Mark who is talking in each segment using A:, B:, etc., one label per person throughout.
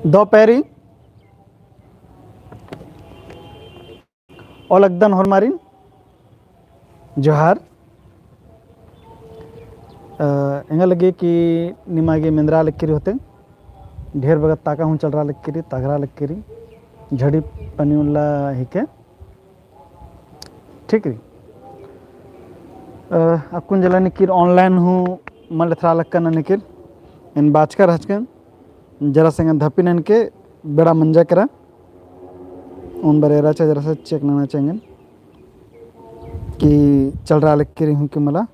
A: दोपहरी ओलगदन हॉर्मारिन जोहार इंगा लगे कि निमागे मेंद्रा लक्कीरी होते ढेर बगत ताका हूँ चल रहा लक्कीरी तागरा लक्कीरी झड़ी पनिउल्ला हिके ठीक है अकुन जला निकिर ऑनलाइन हूँ मल थरा लक्कन निकिर इन बाचकर हचकन जरा संग धपिन इनके बड़ा मंजा करा उन बरेरा चा जरा सा चेक ना चाहेंगे कि चल रहा लक्कीरी हूँ कि मला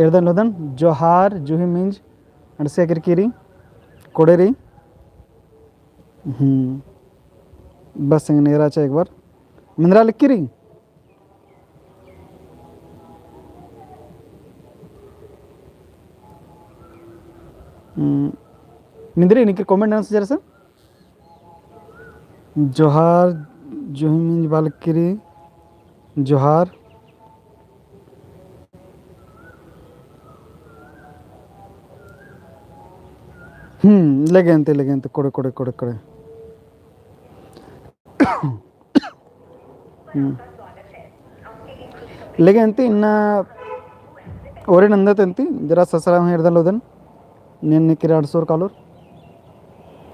A: एर्दन लोदन जोहार जुही मिंज अड़से किरकिरी कोडेरी बस संग नेरा चा एक बार मिंद्रा लक्कीरी मिंद्री निकिर कमेंट आंसर जरा सा जोहार जुही मिंज बालक्कीरी जोहार लेगेंते कोड़े कोड़े कोड़े कोड़े लेगेंते इन्ना ओरे नंदतंती जरा ससरा हूँ एर्दन लोदन नेन निकिर 800 कालोर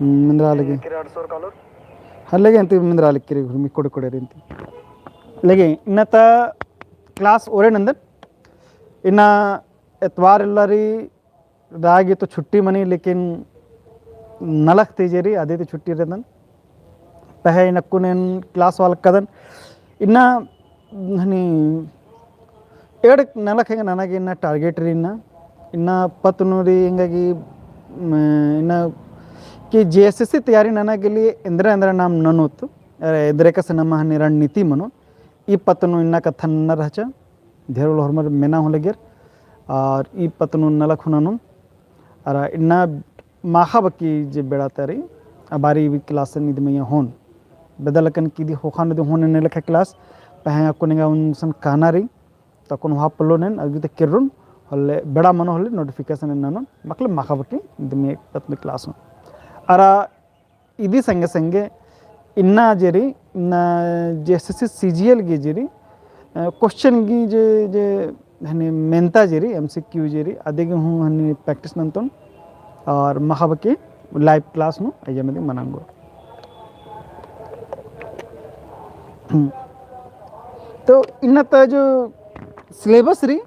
A: मिंद्रा लगे हाँ लेगेंते मिंद्रा लक्कीरी घुर्मी कोड़े कोड़े रेंती लगे इन्ना क्लास ओरे नंदन इन्ना एतवार इल्लारी रागी तो छुट्टी मनी लेकिन नलक तेजेरी आदि तो छुट्टी रहन पहे नक्कुनेन क्लास वाल कदन इन्ना हनी एड नलक हेंगे नाना इन्ना टारगेट रीना इन्ना पतनुरी हिंगी इन्ना कि जेएसएससी तैयारी नाना के लिए इंदिरा इंदिरा नाम ननोत इधरे का सनमा हनी रणनीति मनो ई पतनु इन्ना कथा न रहचा धेरुल हरमर मेना हो लगे और ई पतनु नलक हुनानु और इन्ना माखा बकी जे बेड़ा तारी अबारी भी क्लास निद में होन बेदलकन की दी होखान दे होने ने लखे क्लास पहे को नेगा उनसन कानारी तकोन वहा पलो नेन अगि ते किरुन हले बेड़ा मनो हले नोटिफिकेशन ननो मतलब माखा बकी दमे पत्नी क्लास हो अरा इदी संगे संगे इन्ना जेरी इन्ना जेएसएससी सीजीएल गी जेरी क्वेश्चन गी जे जे हने मेंता जेरी एमसीक्यू जेरी आदेगे हूँ हने प्रैक्टिस नंतन और महाबकी लाइव क्लास नु अयमदी मनांगो तो इन्ना जो सिलेबस री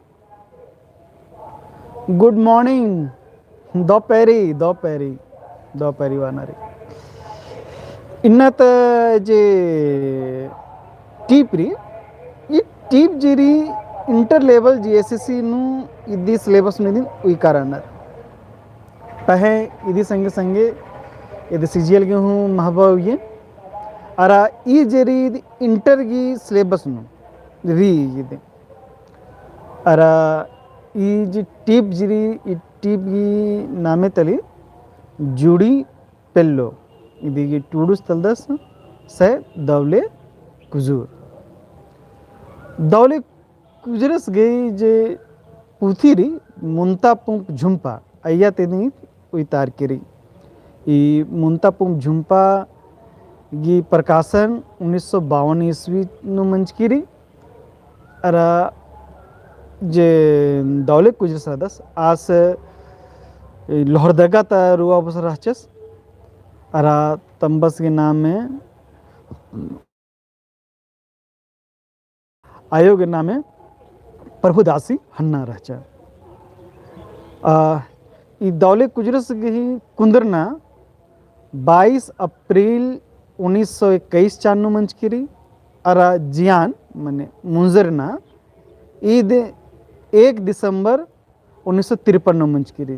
A: गुड मॉर्निंग दोपहरी वानारी इन्ना जे टीप री ये टीप जेरी इंटर लेवल जीएसएससी नु इदी सिलेबस में दिन उई कारण पहे इदी संगे संगे इदी सीजीएल गे हूँ महबा ये अरा ई जेरी इंटर गी सिलेबस नु री ये अरा ई जी टीप जिरी ई टीप गी नामे तली जुड़ी पेल्लो इदी गी टूडुस तलदस से दवले कुजरस गई जे पुथीरी मुंता पुंप झुंपा अय्या तेनी उतार केरी ई मुंता पुंप झुंपा गी प्रकाशन 1952 ईस्वी नु मंचकीरी अरा जे दौले कुजरस रदस आस लोहरदगा ता रुआ बस रहचस अरा तंबस के नाम में आयोग के नाम में प्रभुदासी हन्ना रहचा ई दौले कुजरस गही कुंदरना 22 अप्रैल 1921 चान्नु मंचकिरी अरा जियान मने मुंजरना ईद 1 दिसंबर 1953 मंचकिरी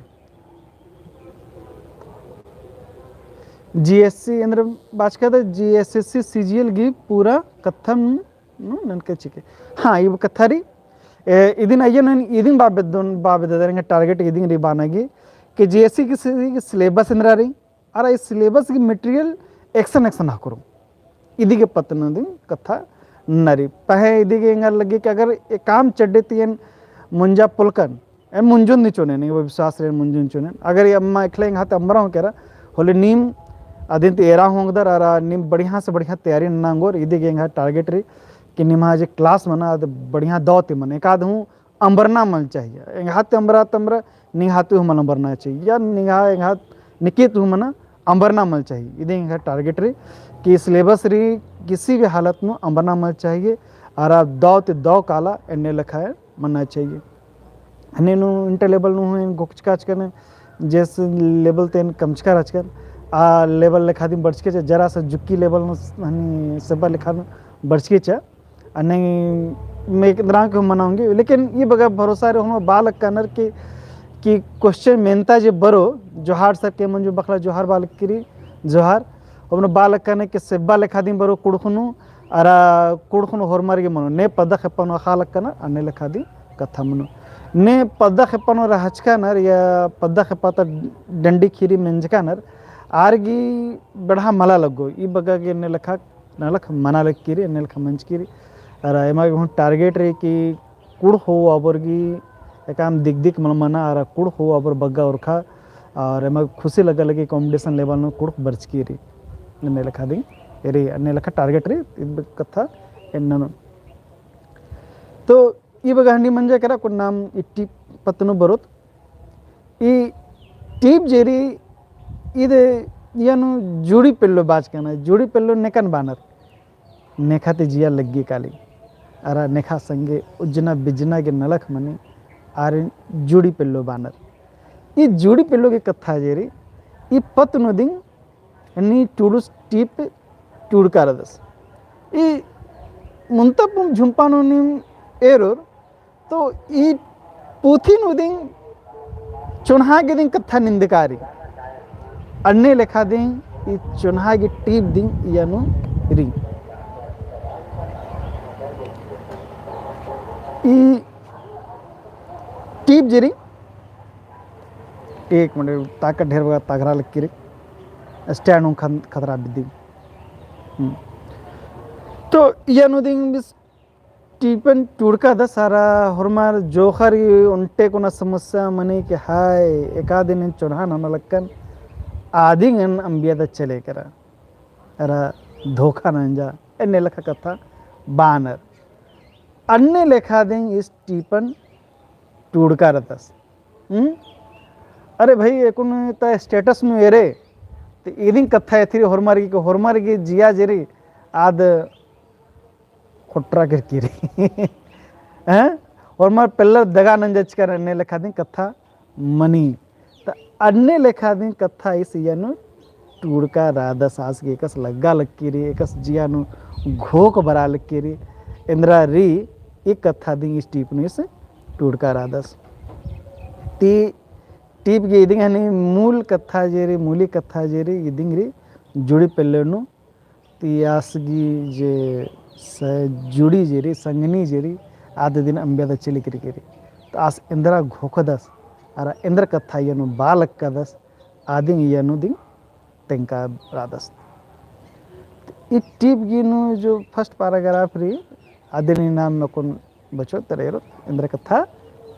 A: जीएससी अंदर बात करते जीएसएससी सीजीएल गी पूरा कथम ननके चिके हाँ ये कथारी इदिन अयन इदिन बाबेदरेंगे टारगेट इदिन री बानागी कि जीएससी की सिलेबस इंद्रा रही अरा इस सिलेबस की मटेरियल एक्शन हाकुरु इदिगे पतन दिन कथा नरी पहे इदिगे इंगा लगे कि अगर काम चड्डेतियन मुंजा पुलकन मुंजुन निचोने नहीं वो विश्वास रे मुंजुन चोने अगर ये अम्मा इखले हाथ अम्बरा हो कह होले नीम अदिन एरा होंगदर और नीम बढ़िया से बढ़िया तैयारी नांगोर इधे गेंगा टारगेट रे कि निमा जे क्लास मना अद बढ़िया दौते मन एक आध हूँ अंबरना मल चाहिए एक हाथ अंबरा तंबरा निहाते हूँ मन अंबरना चाहिए या निगाह एक हाथ निकेत हूँ मना अंबरना मल चाहिए इधे गेंगा टारगेट रे कि सिलेबस रे किसी भी हालत में अंबरना मल चाहिए और आप दौ काला एने लिखा है मनना चाहिए हनेनु इंटर लेवल नु गोचकाच करने जैसे लेवल तेन कमचका राजकर आ लेवल लिखा दी बढ़ के जरा सा जुक्की लेवल हनी सब लिखा बढ़ के चा अने मैं एक तरह के मनाऊंगी लेकिन ये बगा भरोसा रहे हम बालक कनर के कि क्वेश्चन मेनता जे बरो जोहार सर के मंजू बखला जोहार बालक किरी जोहार हम बालक कने के सेब्बा लिखा दी बरो कुड़खुनु अरा कुड़खुनु होरमार के मनो ने पद खेपनो खालक कना अने लिखा दी कथा मनो ने पद खेपनो रहचका नर या पद खेपाता डंडी खीरी मेंजका नर आरगी बढ़ा मला लगो ई बगा के ने लखा नलख मना लग किरी ने लखा मंच किरी अर एमा हूँ टारगेट रे कि कुड़ हो अबरगी एकाम दिग दिग मन मना अर कुड़ हो अबर बग्गा उरखा और एमा खुशी लगा लगी कॉम्पिटिशन लेवल में कुड़ बर्च किरी ने लखा दी रे ने लखा टारगेट रे कथा एन्न तो ई बगा हंडी मंजा करा को नाम ई टीप पतनु बरोत ई टीप जेरी इदे यानु जुड़ी पेल्लो बाज करना जुड़ी पेल्लो नेकन बानर नेखाते जिया लगी काली अरा नेखा संगे उजना बिजना के नलख मनी आर जुड़ी पेल्लो बानर ये जुड़ी पेल्लो के कथा जेरी ये पत नदिंग नी टूडुस टीप टूडकार दस ये मुंतपुम झुंपानो निम एरोर तो ये पूथी नदिंग चुनहा के दिन कथा निंदकारी अन्य लेखा दें ये चुनहा की टीप दिन यानु रिंग ई टीप जरी एक मिनट ताकत ढेर बगा तागरा लग किरे स्टैंड हूँ खतरा बिदी तो यानु दिन बिस टीपन टूड़का दा सारा हरमार जोखर उनटे को ना समस्या मने के हाय एका दिन चुनहा ना लगकन आदिंगन अंबिया चले करा अरा धोखा नंजा एने लेखा कथा बानर अन्य लेखा दें इस टीपन टूड़का रतस अरे भाई एक ता स्टेटस में एरे तो इदिंग कथा है थी होरमार की जिया जेरी आद खुट्रा कर हैं होरमार पिल्लर दगा नंजच कर अन्य लेखा दें कथा मनी अन्य लेखा दी कथा इस यानु टूड़का राधा सास के एकस लग्गा लक्कीरी एकस जियानु घोक बरा लक्कीरी इंद्रा री एक कथा दी इस टीप ने इस टूड़का राधस ती टीप के इदिंग हनी मूल कथा जेरी मूली कथा जेरी इदिंग री जुड़ी पेल्लेनु ती आसगी जे जुड़ी जेरी संगनी जेरी आधे दिन अंबिया चली करी तो आस इंद्रा घोकदस अरा इंद्र कथा यनु बालक कदस आदि यनु दिन तेंका रादस इ टीप गिनु जो फर्स्ट पैराग्राफ री आदिनी नाम में कौन बचो तरेरो इंद्र कथा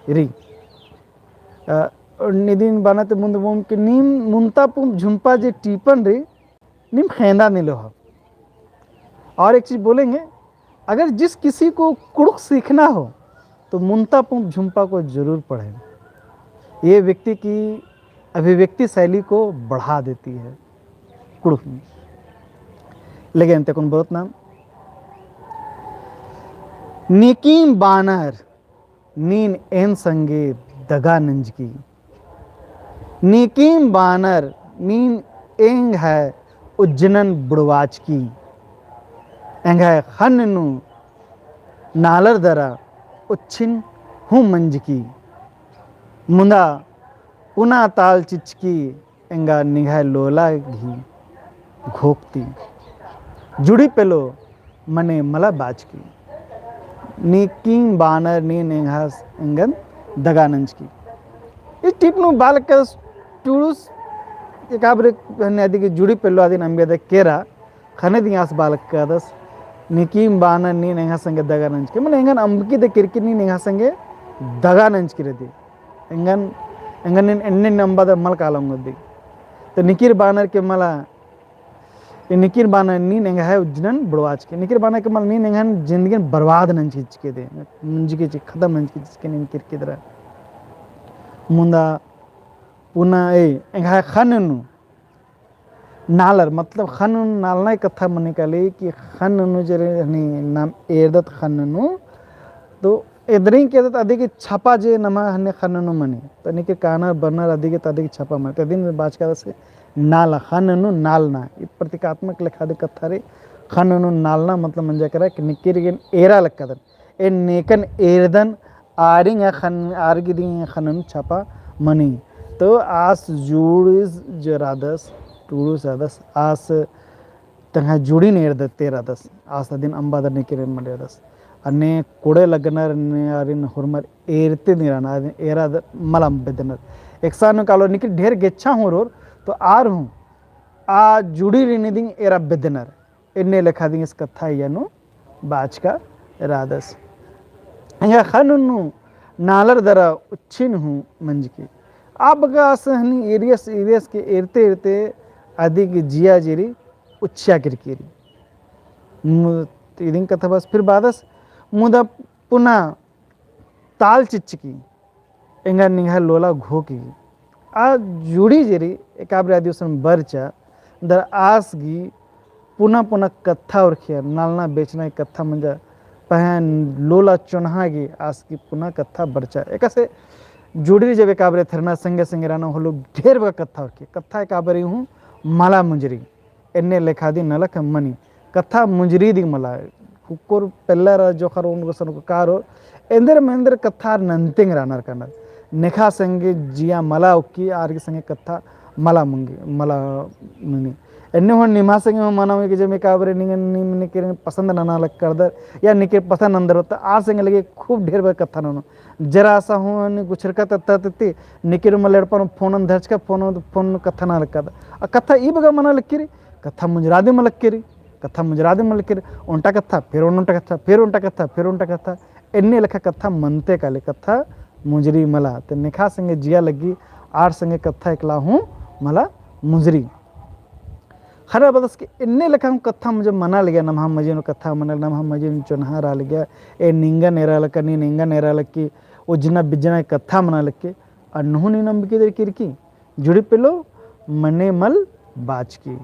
A: री निदिन बनाते मुंद बोम के नीम मुंता पुम झुंपा जे टीपन रे नीम खेंदा निलो और एक चीज बोलेंगे अगर जिस किसी को कुड़ुक सीखना हो तो मुंता पुम झुंपा को जरूर पढ़ें ये व्यक्ति की अभिव्यक्ति शैली को बढ़ा देती है कुड़ुक में लेकिन ते कौन बहुत नाम निकीम बानर नीन एन संगे दगा नंज की निकीम बानर नीन एंग है उज्जनन बुड़वाच की एंग है खन्नु नालर दरा उच्छिन हूँ मंज की मुंदा उना ताल चिचकी एंगा निगाह लोला घी घोकती जुड़ी पेलो मने मला बाज की नीकिंग बानर नी नेघास एंगन दगानंज की इस टिप नु बाल का टूरुस एकाब्रे आदि की जुड़ी पेलो आदि अंबिया दे केरा खने दियास बालक का दस निकीम बानर नी नेघा संगे दगानंज के मने एंगन अंबकी दे किरकिनी नेघा संगे दगानंज की रदी engan enne nambada mal kalam goddi तो निकिर बानर के मला निकिर बानर नी नेंगा है उज्जनन बड़वाज के निकिर बानर के मला नी नेंगा जिंदगी बर्बाद नंच के दे मुंजी के खत्म नंच के निकिर के दरा मुंदा पुना एंगा खननु नालर मतलब खननु नालना कथा मने काले कि खननु जरे नाम एरदत खननु तो एदरिंग के अधिक छापा जे नमा हने खननु मने तो निके कानर बर्नर अधिक छापा मने तदिन बाज का से नाला खननु नालना इ प्रतीकात्मक लिखा दे कथा रे खननु नालना मतलब मंजा करा कि निकिर गेन एरा लक्कदन ए नेकन एरदन आरिंग खन आरगिदिंग खननु छापा मनी तो आस जुड़िस जरादस टूडूस आदस आस तंगा जुड़ी नेरद तेरादस आस दिन अंबादर निकिर मलेदस अन्ने कोड़े लगनर ने आरिन हुरमर एरते निराना एरा मलम बेदनर एकसानु कालो निकिर ढेर गेच्छा हूँ रोर तो आर हूँ आ जुड़ी रिनिदिंग एरा बेदनर इन्ने लेखा दिंग इस कथा यानु बाज का रादस या खनुनु नालर दरा उच्छिन हूँ मंज की आप बगास हनी एरियस के एरते एरते अधिक जिया जेरी उच्छा किरकिरी इदिंग कथा बस फिर बादस मुदा पुना ताल चिच्चकी एंगा निघा लोला घोकी आ जुड़ी जेरी एकाब्रे आदिवसन बरचा दर आसगी पुना कथा और खिया नालना बेचना कथा मंजा पहन लोला चुनहागी आसगी पुना कथा बरचा एकसे जुड़ी जब एकाब्रे थरना संगे राना हो लोग ढेर बगा कथा और खिया कथा एकाब्रे हूँ मला मुंजरी एन्ने लेखा दी नलक मनी कथा मुंजरी दी मला हुक्कोर पेल्लर जोखर उनको सनको कारो एंदर मेंदर कथा नंतिंग रानर कनर नेखा संगे जिया मला उक्की आरगे संगे कथा मला मुंगी मला मुनी एन्ने हो निमा संगे मना कि जब काबरे निके पसंद नाना लग करदर या निके पसंद अंदर होता आ संगे लगे खूब ढेर बार कथा नो जरा सा हूँ गुछरका तत्ती निके मलेड़पन फोन धर्च का फोन कथा ना लग कथा ई बगा मना लक्कीरी कथा मुंजरादे मलक्कीरी कथा मुंजरादे मलक्कीरी उंटा कथा फिर उंटा कथा फिर उंटा कथा फिर उंटा कथा एन्ने लेखा कथा मनते काले कथा मुंजरी मला तो निखा संगे जिया लगी आर संगे कथा एकला हूँ मला मुंजरी हरा बदस के इन्ने लेखा कथा मुझे मना लगे नमहा मजे कथा मना नमहा मजे चुनहा रा लगे ए निंगा नेरा लक नी निंगा नेरा लक्की उजना बिजना कथा मना लक्के अन्नहु नी नंबिके दे किरकी जुड़ी पेलो मने मल बाज की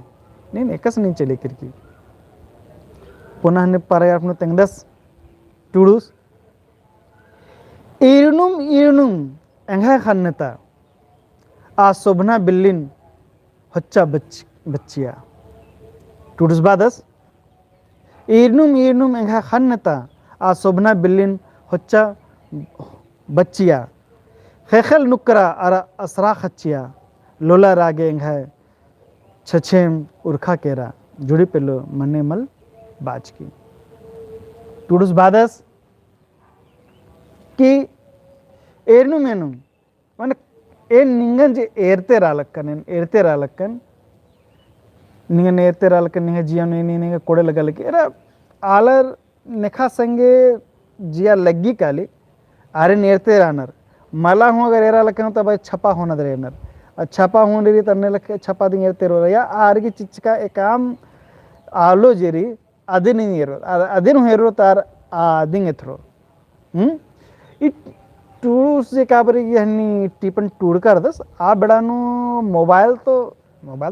A: नहीं एकस नहीं चले किरकी पुनः ने paragraph नु तेंगदस टूडूस इरनुम एंगा खन्नता आ शोभना बिल्लिन हच्चा बच्चिया टूडूस बादस इरनुम एंगा खन्नता आ शोभना बिल्लिन हच्चा बच्चिया खेखल नुकरा अरा असरा खच्चिया लोला रागे एंगा छछेम उर्खा केरा जुड़ी पेलो मने मल बाज की टूडूस बादस कि एरनु मेनु माने ए निंगन जे एरते रालक्कन निंगन एरते रालक्कन निंग जिया निंग कोड़े लगा लगे एरा आलर नेखा संगे जिया लग्गी काली आरे नेरते रानर मला हूँ अगर एरा लक्कन तो भाई छपा होना दे रेनर छपा होने रही तन्ने लगे छपा दिन एरते रो या आर की चिचका एकाम आलो जेरी अदिन हेरो अदिन हेरो तार आदिंग एथरो टूडूस जे काबरी हनी टीपन टूड कर दस आ बेड़ानु मोबाइल तो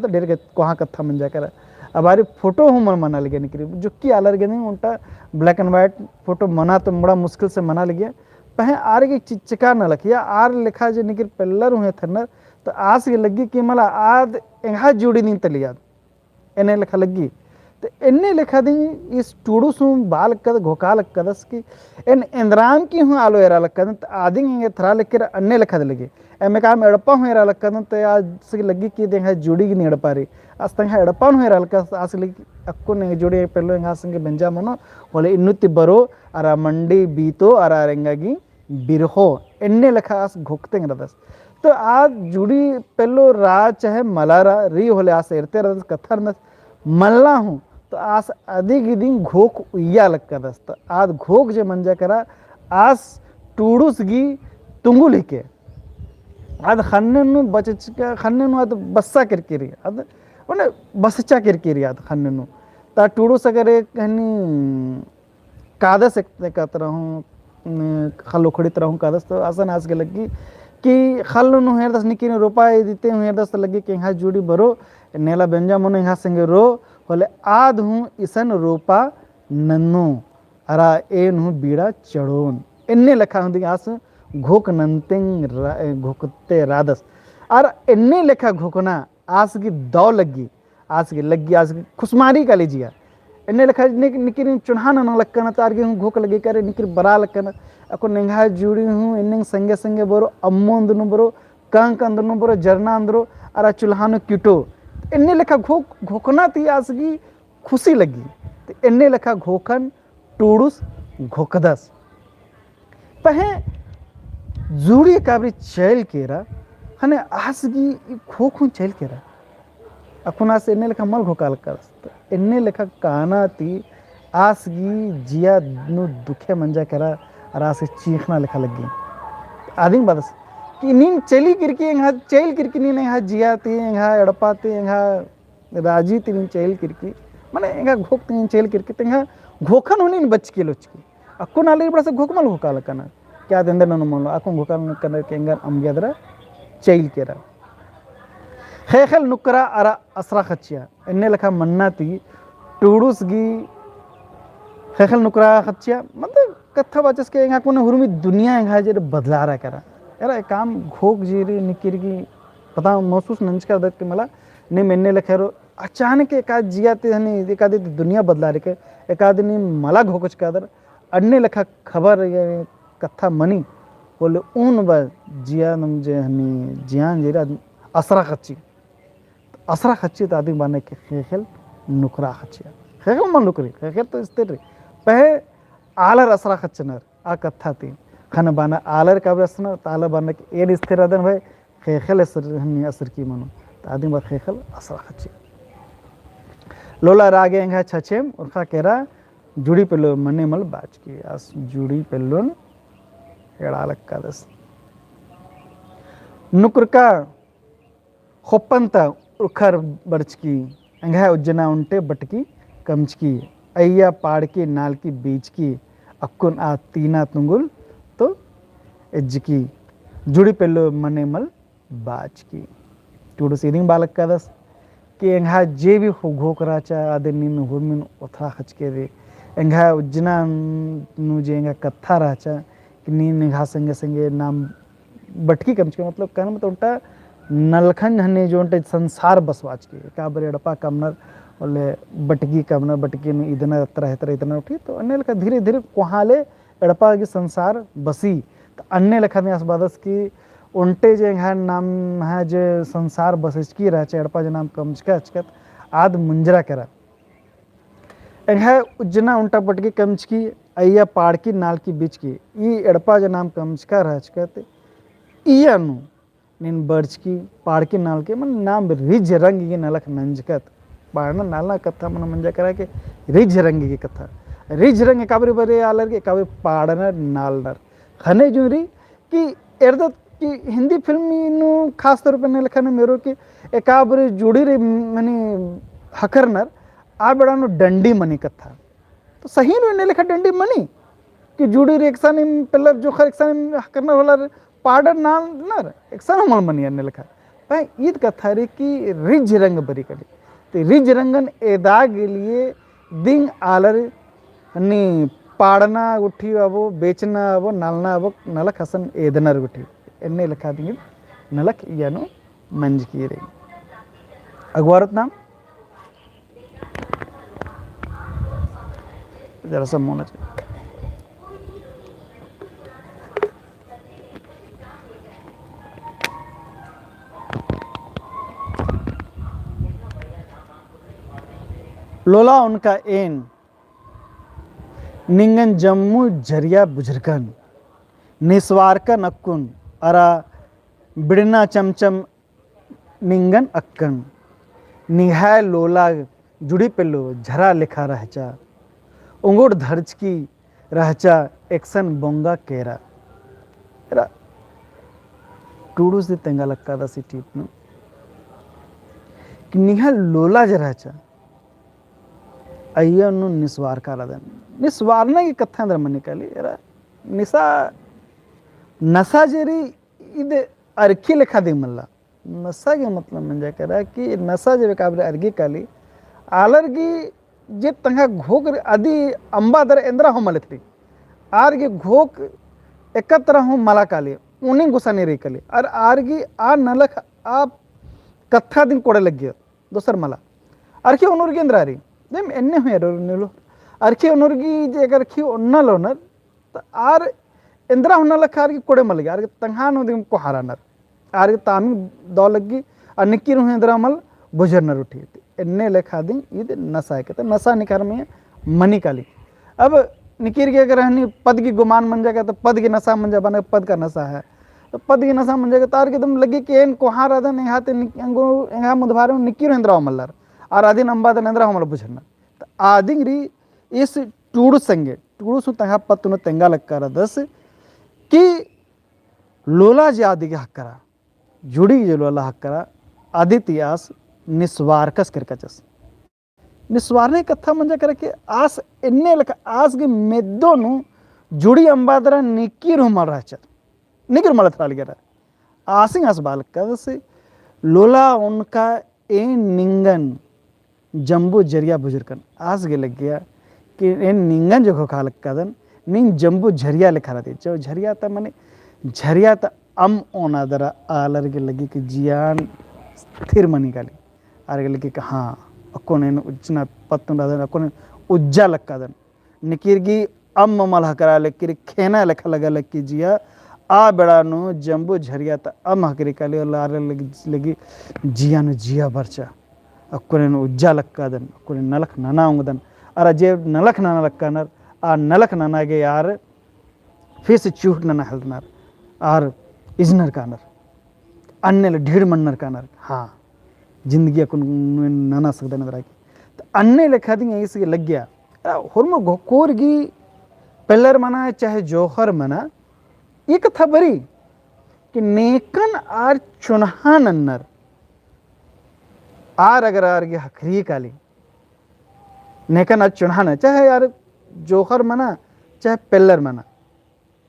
A: ढेर कहाँ कथा मन जाकर अब आरी फोटो हूँ मन मना लगे निकली जो कि आलर गे नहीं उनटा ब्लैक एंड वाइट फोटो मना तो बड़ा मुश्किल से मना लगे पहे आर की चिचका न लखिया आर लिखा जो निकल पेल्लर हुए थनर तो आस ये लगी कि मला आद एंगा जुड़ी नहीं तली याद एने लिखा लगी तो एने लिखा दी इस टूडूस हूँ बाल कद घोकाल कदस की एन इंद्राम की हूँ आलो एरा लक्कन तो आदि थरा लिख कर अन्य लिखा लगे एमे काम एड़पा हूँ एरा लक्कन तो आज से लगी कि देंगे जुड़ी की नहीं एड़पा रही आज तंग एड़पा हूँ एरा लक्का आज लगी अक्को नहीं जुड़ी पेलो एंगा संगे बेंजा मनो बोले इन्नुति बरो अरा मंडी बीतो अरा रेंगागी बिरहो एन्ने लिखा आज घोकते रदस तो आज जुड़ी पेलो रा चाहे मलारा री होले आज एरते रदस कथर न मल्ला हूँ तो आस अधिक दिन घोक उया लग दस्त आज घोक जे मंजा करा आस टूडूस गी तुंगु लिखे ಅದು ಹಣ್ಣನ್ನು ಬಚಚ್ಕ ಹಣ್ಣನ್ನು ಅದು ಬಸ್ಸಾ ಕಿರ್ಕಿರಿ ಅದು ಒಳ್ಳೆ ಬಸಚಾ ಕಿರ್ಕಿರಿ ಅದು ಹಣ್ಣನ್ನು ता टूडूस अगर एक हनी कादस एक तरह हूँ खल उखड़ी तरह हूँ कादस तो आसन आज के लगी कि खल नु हेर दस निकी रोपा दीते हूँ हेर दस लगी कि यहाँ जुड़ी बरो नेला बेंजा मनो यहाँ संगे रो बोले आद हूँ इसन रोपा नन्नो अरा एन हूँ बीड़ा चढ़ोन इन्ने लेखा हूँ आस घोक नंतिंग घोकते रादस और इन्ने लेखा घोकना आस की दौ लगी आज की खुशमारी का लीजिए इन्ने लिखा निकिर चुनान न लक्कन तारगे हूँ घोक लगे करे निकिर बरा लक्कन अको नेंगा जुड़ी हूँ इन्ने संगे संगे बरो अम्मोंदनु बरो कंक अंदनु बरो जरना अंदरो अरा चुल्हानो किटो इन्ने लिखा घोकना थी आज की खुशी लगी तो इन्ने लिखा घोकन टूडूस घोकदस पहे जुड़ी काबरी चैल केरा हने आज की घोक चैल केरा अखुना से इन्ने लेखा मल घोकाल कर इन्ने लेखा काना ती आस गी जिया नु दुखे मंजा करा और आस चीखना लेखा लगी आदिंग बदस कि नीन चली किरकी यहाँ चैल किरकी नीन यहाँ जिया ती यहाँ एड़पा ती यहाँ राजी ती नीन चैल किरकी माने यहाँ घोक ती चैल किरकी ती यहाँ घोखन होनी बच के लोचकी अक्को नाले बड़ा से घोक मल घोकाल करना क्या देंदे न मनो अक्को घोकाल करना के अंगर अमगेदरा चैल केरा हेखल नुकरा अरा असरा खच्चिया इन्ने लेखा मन्ना ती टूडूस गी हेखल नुकरा खच्चिया मतलब कथा बचस के यहाँ कोने हुरमी दुनिया यहाँ जे बदला रहा करा यार काम घोक जीरी निकिर की पता महसूस नंच कर दे के मला ने मैंने लेखा रो अचानक एकाद जिया ते हनी एकाद दुनिया बदला रहे के एकाद ने मला घोकच का दर अन्य लेखा खबर ये कथा मनी बोले ऊन ब जिया नम जे हनी जियान जेरा असरा खच्ची असरा खच्ची तो आदि बाने के खेल नुकरा खच्चिया खेल मन नुकरी खेल तो स्थिर पहे आलर असरा खच्चनर आ कथा थी खन बाना आलर का असना ताला बाने के एड स्थिर अदन भाई खेल असर हनी असर की मनो तो आदि बात खेल असरा खच्ची लोला रागे इंगा छछेम उनका केरा जुड़ी पेलो मने मल बाज की आस जुड़ी पेलोन एड़ा लक्का दस नुकर का खोपंता उखर बरचकी अंगा उज्जना उंटे बटकी कमचकी अय्या पाड़ की नाल की बीच की अक्कुन आ तीना तुंगुल तो एज्जकी जुड़ी पेलो मने मल बाज की टूडू सीरिंग बालक का दस कि अंगा जे भी हो घोकराचा आदे नीन हुरमिन उथरा खचके रे अंगा उज्जना नु जे अंगा कथा राचा कि नीन अंगा संगे संगे नाम बटकी कमचकी मतलब कहना मतलब उल्टा नलखन हने जो उन्टे संसार बसवाच के काबर एड़पा कमनर बोले बटकी कमनर बटकी में इतना तरह इतना उठी तो अन्य लेखा धीरे धीरे कुहाले एड़पा की संसार बसी तो अन्य लेखा में असबादस की उन्टे जे है नाम है जो संसार बसच की रह एड़पा जो नाम कमचका अचकत आद मुंजरा करा है उज्जना उल्टा बटकी कमचकी अय्या पाड़ की नाल की बीच की ई एड़पा जो नाम कमचका रह अचकत इया नु नीन बर्च की पाड़ की नाल के मन नाम रिज रंग की नलक नंजकत पाड़ना नालना कथा मन मंजा करा के रिज रंग की कथा रिज रंग काबरे बरे आलर के काबरे पाड़नर नालनर खने जुरी कि एरदत कि हिंदी फिल्म नु खास तौर पे ने लिखा ने मेरो कि एकाबरे जुड़ी रे मनी हकरनर आ बड़ा नु डंडी मनी कथा तो सही नु ने लिखा डंडी मनी कि जुड़ी रे एकसानी पहले जो खर एकसानी हकरनर होला पाडर नाल नर एक मल मनी अन्य लिखा भाई ईद कथा रे कि रिज रंग बरी कड़ी तो रिज रंगन एदा के लिए दिंग आलर नी पाड़ना उठी अबो बेचना अबो नालना अबो नलक हसन एदनर उठी एन्ने लिखा दिंग नलक यानो मंज की रे अगवारत नाम जरा सा मोना लोला उनका एन निंगन जम्मू जरिया बुजरकन निस्वारकन अक्कुन अरा बिड़ना चमचम निंगन अक्कन निहाय लोला जुड़ी पेलो झरा लिखा रहचा उंगुड़ धर्च की रहचा एक्सन बोंगा केरा टूडूस तेंगालक्कादा सिटीप्नु निहल लोला जराचा अय्यनु निस्वार कालदन निस्वारना की कथा अंदर मन निकाली यार निसा नशा जरी इदे अरखी लेखा दे मल्ला नशा के मतलब मंजा करा कि नशा जब काबरे अर्गी काली आलरगी जे तंगा घोक आदि अंबा दर इंद्रा हो मले थी आरगे घोक एकत्र हो मला काली उन्हीं गुस्सा नहीं रही कली और आरगी आ नलख आ कथा दिन कोड़े लग गया दोसर मला अरखी उनूर्गी इंद्रारी देम एन्ने हुए रो अरखी उनूर्गी जे अगर खी उन्नल होनर तो आर इंद्रा हुनल आरगी कोड़े मल गया आरगे तंगान हो दिम को हारानर आरगे तामी दौ लगी और निक्की रुह इंद्रा मल बुझरनर उठी एन्ने लेखा दिन ईद नशा है कहते नशा निकार में मनी काली अब निकीर के अगर हनी पद की गुमान मन जाएगा तो पद की नशा मन जा बने पद का नशा है तो पद की नशा मन जाएगा तार के तुम लगे कि एन कोहा राधन यहाँ ते यहाँ मुदभारे निकीर इंद्रा मल्लर और आदि नंबा तो इंद्रा हमल बुझरना तो आदि री इस टूड़ संगे टूड़ सु तंगा पत्तुन तेंगा लक्का दस कि लोला जे आदि के हक करा जुड़ी जे लोला हक करा आदित्यास निस्वारकस करकचस निस्वारने कथा मंजा करे कि आस इन्ने लक आस के मेदोनु जुड़ी अंबादरा निकीर हुमल रहचर निकीर मल थराल गरा आसिंग आस बालक कस लोला उनका ए निंगन जंबू जरिया बुजुर्गन आस के लग गया कि ए निंगन जो खालक कदन निंग जंबू झरिया लिखा रहती जो झरिया था मने झरिया था अम ओना दरा आलर के लगी कि जियान स्थिर मनी काली आर के लगी कि हाँ अकोने उज्जना पत्तुन राधन अकोने उज्जा लक्कादन निकिरगी अम मल हकरा लेकिर खेना लेखा लगा लक्की जिया आ बेड़ानु जंबू झरिया ता अम हकरी काली और लार लगी जिया नु जिया बरचा अकोने उज्जा लक्कादन अकोने नलख नाना उंगदन अरे जे नलख नाना लक्कानर आ नलख नाना के यार फिर से चूट नाना हलनर आर इजनर कानर अन्य ढीड़ मन्नर कानर हाँ जिंदगी को नाना सकदा नजर की तो अन्य लेखा दी इसके लग गया हुर्म घोकोरगी पेलर मना चाहे जोहर मना ये कथा बरी कि नेकन आर चुनहा नन्नर आर अगर आर के हखरी काली नेकन आर चुनहा न चाहे यार जोहर मना चाहे पेलर मना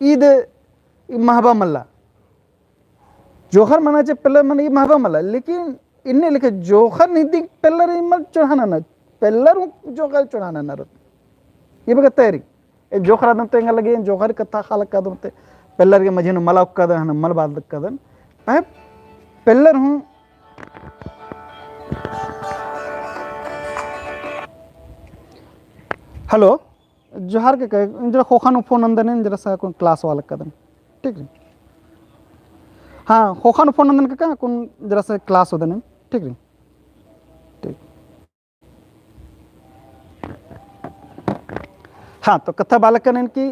A: ईद महबा मल्ला जोहर मना चाहे पेलर मना ये महबा मल्ला लेकिन इन्ने लिखे जोहर नहीं दिख पेलर मत चढ़ाना ना पेलर जोहर चढ़ाना ना ये बगैर तैयारी ए जोहर आदम तेंगा लगे जोहर कथा खालक का दम ते पेलर के मजे मला का दन मल बात का दन पह पेलर हूँ हेलो जोहर के कहे जरा खोखान फोन अंदर जरा सा कौन क्लास वाला का दन ठीक है हाँ खोखान फोन अंदर का कौन जरा सा क्लास होता नहीं ठीक है ठीक हाँ तो कथा बालकन की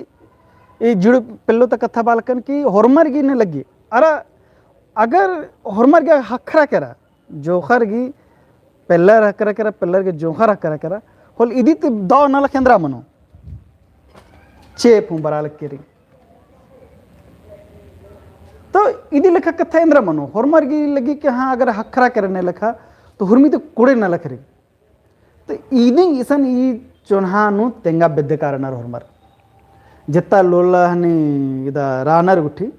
A: ये जुड़ पिल्लो तक कथा बालकन की होरमर की ने लगी अरे अगर होरमर के हखरा करा जोखर की पिल्लर हकरा करा पिल्लर के जोखर हकरा करा होल इदी तो दो नल केंद्रा मनो चेप हूँ बरा लग के तो इदी लेखा कथा इंद्रा मनो होरमर की लगी कि हाँ अगर हखरा करने लखा तो हुरमी तो कुड़े न लख रही तो इदी ईसन ई चुनहानु तेंगा बेद्दे कारणर होरमर जित्ता लोला हनी इदा रानर गुठी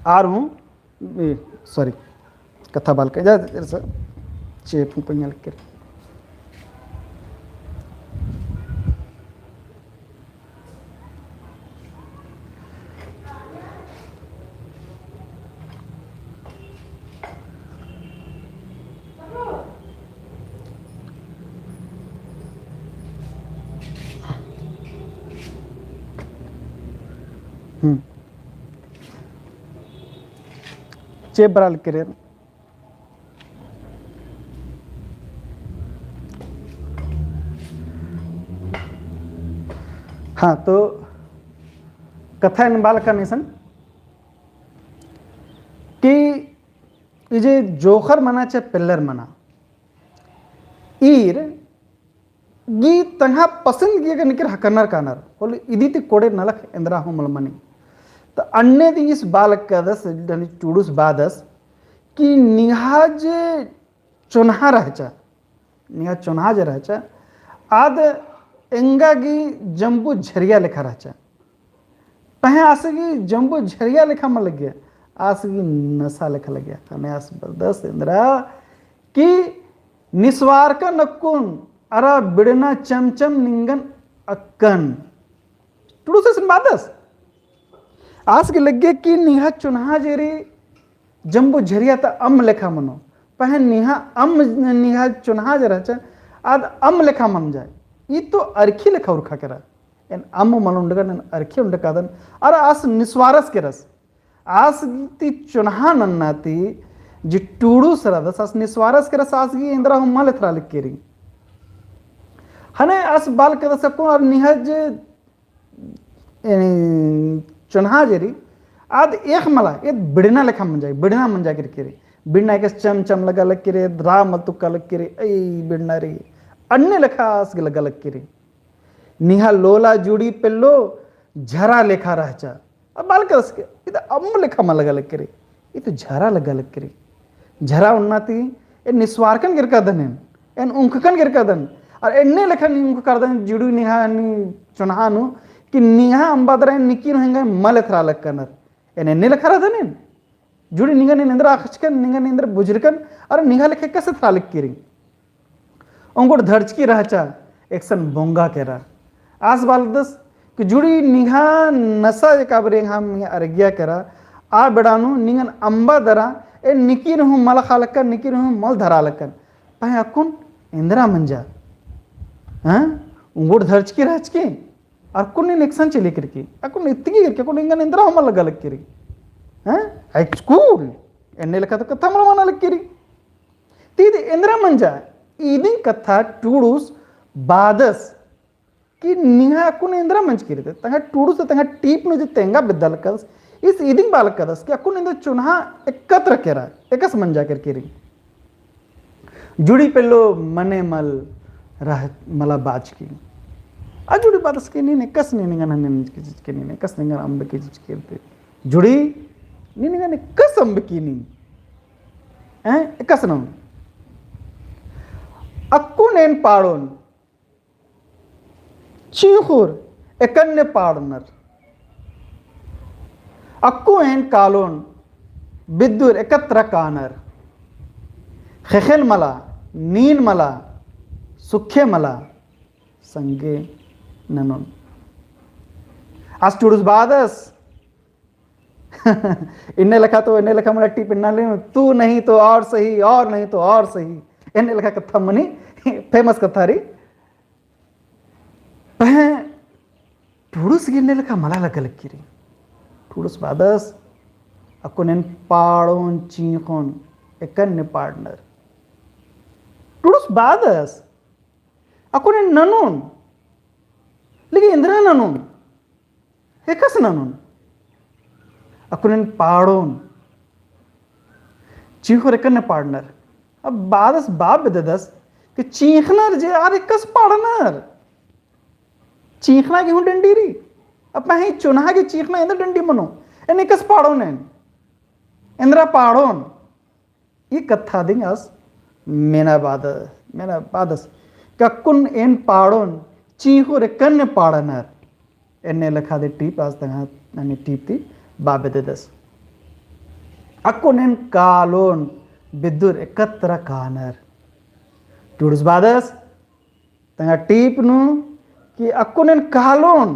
A: आर हूँ सॉरी कथा बाल के जा चेप हूँ पंगा लग के चेप बराल करे हाँ तो कथा इन बाल का निशन कि इजे जोखर मना चे पिल्लर मना ईर गी तंहा पसंद गी अगर निकर हकनर कानर बोले इदी ती कोड़े नलख इंद्रा हो मलमनी तो अन्य दिस बालक कदस टूडूस बादस कि निहाज चुनहा रहचा निहा चुनहा जे रहचा आद एंगागी जंबू झरिया लिखा रहचा पहे आसगी जंबू झरिया लिखा मन लग गया आसगी नशा लिखा लग गया हमें आस बदस इंद्रा कि निस्वार का नक्कुन अरा बिड़ना चमचम निंगन अक्कन टूडू से बादस आस के लगे कि निहा चुनहा जेरी जंबू झरिया ता अम लेखा मनो पहन निहा चुनहा जे रहचा आद अम लेखा मन जाए ये तो अरखी लेखा उरखा करा एन अम मन उंडगन अरखी उंडकादन और आस निस्वारस के रस आस ती चुनहा नन्नाती जी टूडू सरदस आस निस्वारस के रस आस गी इंद्रा हम माले थरा लिख केरी हने आस बाल के रस को और निहज चुनहा जेरी आद एक मला ये बिड़ना लेखा मन जाए केरी बिड़ना के चम लगा लग केरे रा मतुक्का लग केरे ऐ बिड़ना रे अन्य लेखा आस के लगा लग केरे निहा लोला जुड़ी पेल्लो झरा लेखा रहचा अब बाल के उसके इधर अम्म लेखा मन लगा लग करे ये तो झरा लगा लग करे झरा उन्नति ए निस्वारकन गिरका दनेन एन उंककन गिरका दन और एन्ने लेखा नि उंक कर दन जुड़ी निहा नि चुनहानु कि निहा अंबादरे निकिन हेंगे मल थरा लग कनर एन एन्ने लेखा र दनेन जुड़ी निगन इंद्र आखचकन निगन इंद्र बुजरकन और निहा लेखे कैसे थरा लग केरी उंगुड़ धड़चकी रहचा एकसन बोंगा केरा आस बाल दस कि जुड़ी निहा नशा काबरे हम अरगिया करा आ बेड़ानु निगन अंबा दरा ए निकी रहूं मल खालकन निकी रहूं मल धरा लकन पहे अकुन इंदिरा मंजा हाँ उंगुड़ धड़चकी रहचकी और कुन नेक्सन चले करके अकुन इतगी करके कुन इंगन इंदिरा हम लगा लग केरी हाँ हाई स्कूल एने लेखा तो कथा मन लग केरी तीद इंदिरा मंजा ईदिन कथा टूडूस बादस कि निहा कुन इंद्रा मंच किरते तंगा टूडू से तंगा टीप नु जे तेंगा बिदल कदस इस ईदिंग बाल कदस कि कुन इंद्र चुनहा एकत्र केरा एकस मंजा कर केरी जुड़ी पेलो मने मल रह मला बाज की आ जुड़ी बादस के नी ने कस नी निगन हने की चीज के नी ने कस निगन अंब की चीज केरते जुड़ी नी निगन कस अंब की नी हैं एकस न अक्कुन एन पाड़ोन चीखुर एकन्ने पाड़नर अक्कु एन कालोन बिद्दुर एकत्र कानर खेखेल मला नीन मला सुखे मला संगे ननोन आज टूडूस बादस इन्ने लिखा तो इन्ने लिखा मला टिप इन्ना ले तू नहीं तो और सही और नहीं तो और सही इन्ने लिखा कथा मनी फेमस कथा री पहे टूडूस गिरने लगा मला लगा लकीरी टूडूस बादस अकुन पाड़ोन चीखोन एकन पार्टनर टूडूस बादस अकुन ननोन लेकिन इंद्रा ननोन एकस ननोन अकुन पाड़ोन चीखोर एकन पार्टनर अब बादस बाप बेदस कि चीखनर जे यार एकस पार्टनर चीखना की हूँ डंडी री अब मैं चुना की चीखना इंद्र डंडी मनो एन एकस पाड़ोन है इंद्रा पाड़ोन ये कथा दिन अस मेना बादस कक्कुन एन पाड़ोन चीखो रे कन्ने पाड़नर एने लखा दे टीप आज तक ननी टीप थी बाबे दे दस अक्कुन एन कालोन बिद्दुर एकत्र कानर टूडूस बादस तंगा टीप नु कि अक्कुन कालोन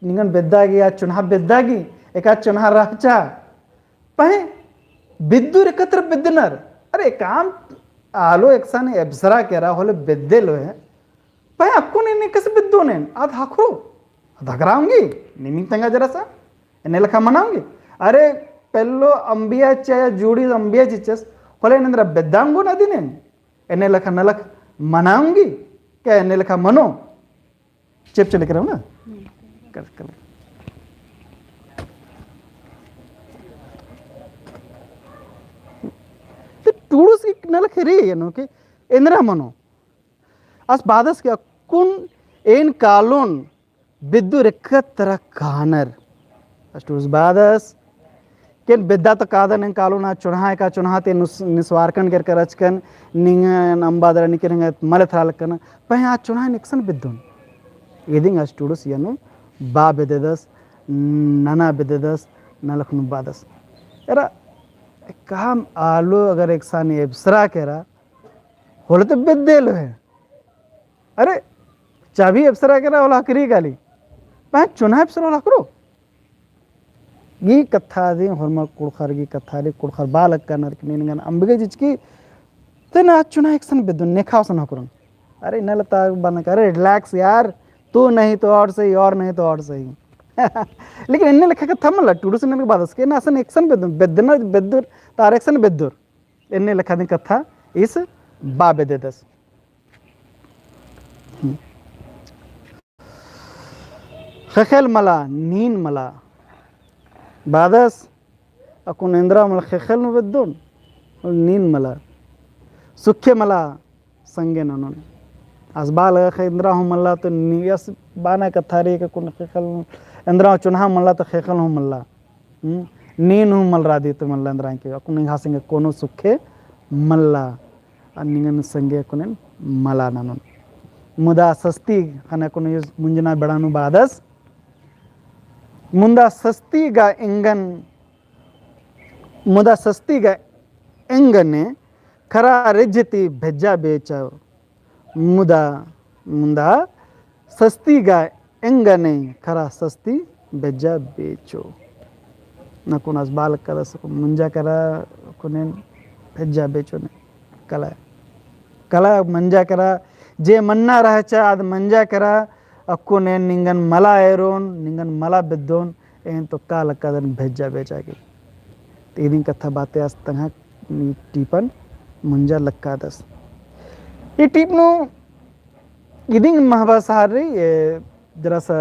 A: निगन बेद्दागी या चुनहा बेद्दागी एका चुनहा रहचा पहे बिद्दुर एकत्र बिद्दनर अरे काम आलो एकसान एब्सरा केरा होले बेद्देलो है पहे अक्कुन ने कस बिद्दोने आध हाखरो धगराऊंगी निमिंग तंगा जरा सा एने लखा मनाऊंगी अरे पेल्लो अंबिया चे जूड़ी अंबिया चिचस होले नंद्रा बेद्दांगो नदीने एने लखा नलख मनाऊंगी क्या एने लखा मनो चेप चले कर ना कर तो टूडूस की नलख रे नो के इंद्रा मनो अस बादस के कुन एन कालोन बिद्दु रेखतर कानर स्टूस बादस केन बेद्दा तो कादन कालो ना चुनहा का चुनहाते निस्वारकन कर करचकन निंगन अंबादर निकरंग मले थालकन पह आ चुनहा निक्सन बिद्दुन यदिंग स्टूडस यनु बा बेदेदस नाना बेदेदस नलखनु बादस एरा काम आलो अगर एक सानी एब्सरा केरा होले तो बेदेलो है अरे चाबी एब्सरा केरा होला करी गाली पह चुनहा एब्सरा होला करो गी कथा दी हरमा कुड़खर गी कथा दी कुड़खर बालक का नरक निनगन अंबगे जिचकी तना चुना एक्शन बेदुन नेखा सन हकरन अरे न लता बन करे रिलैक्स यार तू नहीं तो और सही और नहीं तो और सही लेकिन इन्ने लेखा कथा मला टूडू से ने बादस के ना सन एक्शन बेदुन बेदना बेदुर तार एक्शन बेदुर इन्ने लेखा दी कथा इस बा बेदेदस खखेल मला नीन मला बादस अकुन इंद्रा मला खेखल नु बेदुन नीन मला सुखे मला संगे ननन आज बाल इंद्रा हूँ मला तो नियस बाना कथारी के कुन खेखल इंद्रा चुनहा मला तो खेखल हूँ मला नीन हूँ मल रादी तो मला इंद्रा के अकुन इंगा संगे कोनो सुखे मला निंगन संगे कुन मला ननन मुदा सस्ती खाना कुन मुंजना बड़ानु बादस मुंदा सस्ती गा इंगन मुदा सस्ती गा इंगने खरा रिजती भेजा बेचा मुदा मुंदा सस्ती गा इंगने खरा सस्ती भेजा बेचो न कुनास बाल करा सको मुंजा करा कुने भेजा बेचो ने कला कला मंजा करा जे मन्ना रहचा आद मंजा करा अक्को ने निंगन मला एरोन निंगन मला बेदोन एन तो काल कदन भेजा बेचा के तीन कथा बातें आज तंग टीपन मुंजा लक्का दस ये टीप नो इदिंग महाभासार रे जरा सा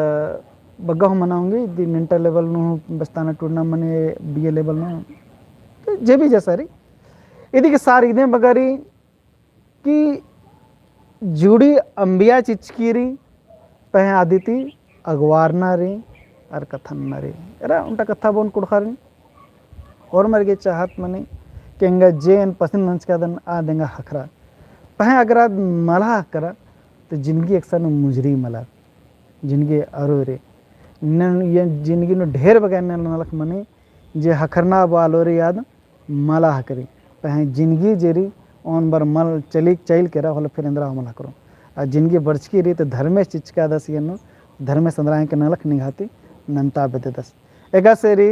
A: बग्गा हो मनाऊंगी दिन इंटर लेवल नो बस्ताना टूर्नामेंट बीए लेवल नो तो जे भी जैसा री यदि के सार इदें बगारी कि जुड़ी अंबिया चिचकीरी पह आदिति अगवारना रे और कथन न रे एरा उनका कथा बोन कुड़खारी और मर गे चाहत मने केंगा जेन पसंद मंच का दन आ देंगा हखरा पह अगर मला करा तो जिंदगी एक सन मुजरी मला जिंदगी अरो रे न ये जिंदगी नो ढेर बगैन नलख मने जे हखरना बालो रे याद मला हकरी पह जिंदगी जेरी ओन बर मल चली चल के रहा फिर इंद्रा हमला करो आ जिंदगी बर्चकी री तो धर्मेश चिचका दस ये धर्मेश अंद्रा के नलख निघाती नंता बेदे दस एगा से री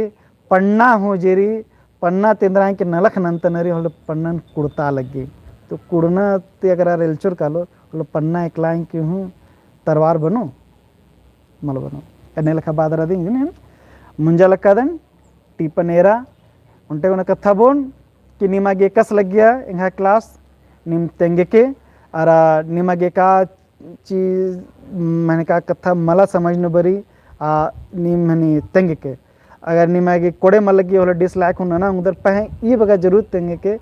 A: पन्ना हो जेरी पन्ना तेंद्रा के नलख नंत नरी होल पन्नन कुड़ता लग गई तो कुड़ना ते अगर रेलचुर कालो होल पन्ना एकलाइन की हूँ तरवार बनो मल बनो एने लखा बादरा दी मुंजा लक्का दन टीपन एरा उनटे उन कथा बोन कि निमागे कस लग गया इंहा क्लास निम तेंगे के अरा निमागे का चीज मैंने का कथा मला समझ न बरी निम हनी तेंगे के अगर निमागी कोड़े मल लगी होला डिसलाइक हो ना उधर पह ये बगा जरूर तेंगे के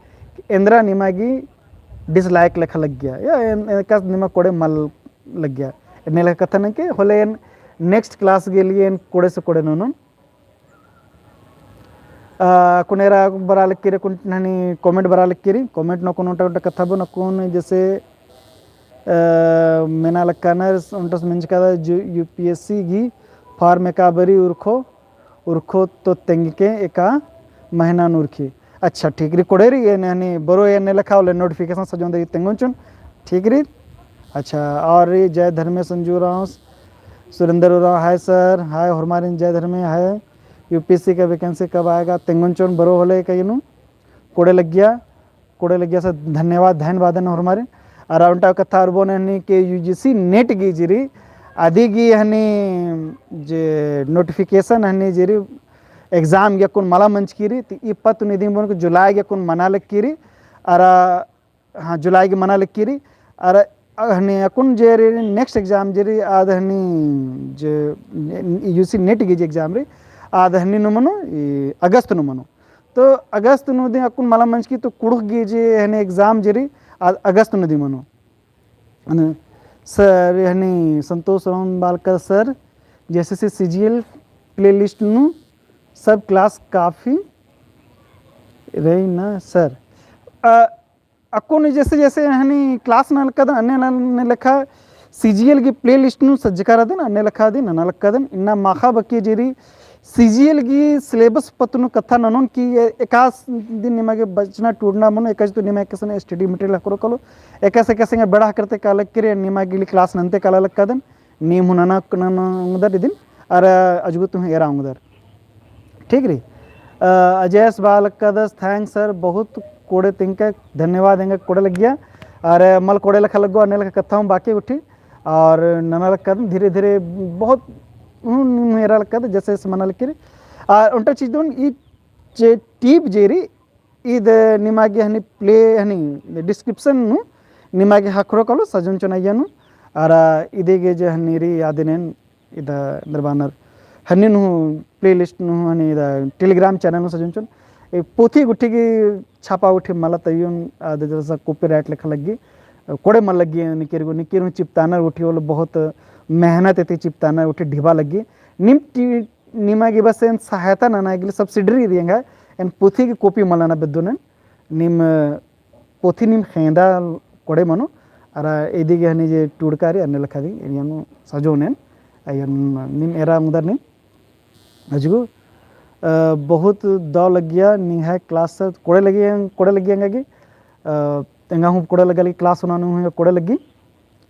A: इंद्रा निमागी डिसलाइक लेखा लग गया या का निमा कोड़े मल लग गया ने लेखा कथा न के होले नेक्स्ट क्लास के लिए कोड़े से कोड़े नोन कुनेरा बरा लिखिरे कुन ननी कमेंट बरा लिखिरी कमेंट न कोनो टा कथा बन कोन जैसे मेना लक्कानर उंटस मंज का यूपीएससी गी फार्म का बरी उर्खो तो तेंगे एका महीना नूरखी अच्छा ठीक री कोड़े री ननी बरो ये ने लिखा होले नोटिफिकेशन सजों दे तेंगुन चुन ठीक री अच्छा और Jay Dharme Sanju Rao Surendra Rao hi sir hi हरमारिन जय धर्मे हाय यूपीएससी का वैकेंसी कब आएगा तेंगुन चुन बरो होले कहीं कोड़े लग गया सर धन्यवाद हमारे अराउंड कथा बोने के यूजीसी नेट गी जिरी आदि गी हनी जे नोटिफिकेशन हनी जिरी एग्जाम या कुन मला मंच कीरी तो ये पत निधि बोन को जुलाई या कुन मना लग कीरी अरा हाँ जुलाई के मना लग कीरी अरा हनी अकुन जे नेक्स्ट एग्जाम जिरी आद हनी जे यूसी नेट गी एग्जाम री आद हनी नु मनो अगस्त नु मनो तो अगस्त नु दिन अकुन मला मंच की तो कुड़क गी जे हनी एग्जाम जिरी अगस्त नु दी मनो सर हनी संतोष राम बालकर सर जैसे सीजीएल प्लेलिस्ट नु सब क्लास काफ़ी रही ना सर अक्को ने जैसे जैसे हनी क्लास ना लक्का अन्य ने लिखा सीजीएल की प्ले लिस्ट नु सज्जकार दिन अन्य लखा दिन नना लक्का दिन इन्ना माखा बक्की जेरी सीजीएल की सिलेबस पत्नु कथा ननोन की एकास दिन निमागे बचना टूटना मनो एकाज तो निमा कैसे स्टडी मटेरियल करो कलो एकासे कैसे बड़ा करते काल करे निमागी क्लास नंते काला लक्का दिन नीम हुनाना उंगदर दिन और अजगु तुम एरा उंगदर ठीक री अजयस बाल कदस थैंक्स सर बहुत कोड़े तिंक धन्यवाद हेंगे कोड़े लग गया और मल कोड़े लखा लगो अन्य लखा कथा हूँ बाकी उठी और नना लक्का धीरे धीरे बहुत मेरा लक्का जैसे मना लग और उल्टा चीज़ दोन ये टीप जेरी इद निमागे हनी प्ले हनी डिस्क्रिप्शन नु निमागे हाकरो कलो सजन चुनाइयानु और इदेगे जो हनीरी यादिनेन इद निर्बानर हनी नु प्ले लिस्ट नु हनी टेलीग्राम चैनल नु सजन चुन पोथी गुठी की छापा उठी मला तयुन जैसा कॉपीराइट लिखा लगी कोड़े मल लगी निकिर चिपताना उठी वो बहुत मेहनत इतनी चिपताना उठी ढिबा लगी निमागी बस एन सहायता नानागिल सब्सिडरी रियंगा एन पोथी की कॉपी मलाना बेदुन निम पोथी निम खेंदा कोड़े मनो और एदिगे हनी जे टूड़कारी अन्य लखा दी एरियानु सजोनेन अयन निम एरा मुदर निम अजगु बहुत द लग गया निहा क्लास कोड़े लगी हंगागी तेंगा हूँ कोड़े लगा क्लास होना कोड़े लगी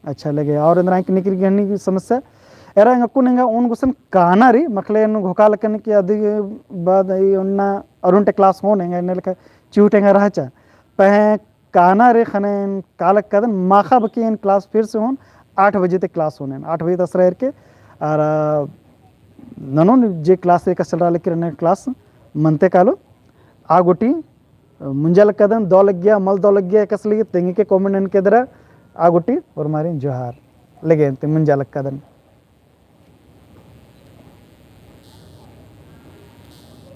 A: अच्छा लगे और अंदर आँख निकल गई की समस्या एरा अंगू नेंगा उन गुसन काना री मखले घोका लकन की अधी बाद उन्ना अरुण क्लास हो नेंगा इन लेखा चिवटेंगा रहा चा पह काना रे खने कालक कदन माखा बकी इन क्लास फिर से होन 8 बजे तक क्लास होने 8 बजे तक रह के और ननो जे क्लास एक चल रहा लेकिन क्लास मनते कालो आगोटी मुंजल कदन दो लग गया मल दो लग गया कस लगी तेंगी के कॉमेंट के दरा आगोटी और मारी जोहार लगे मुंजल कदन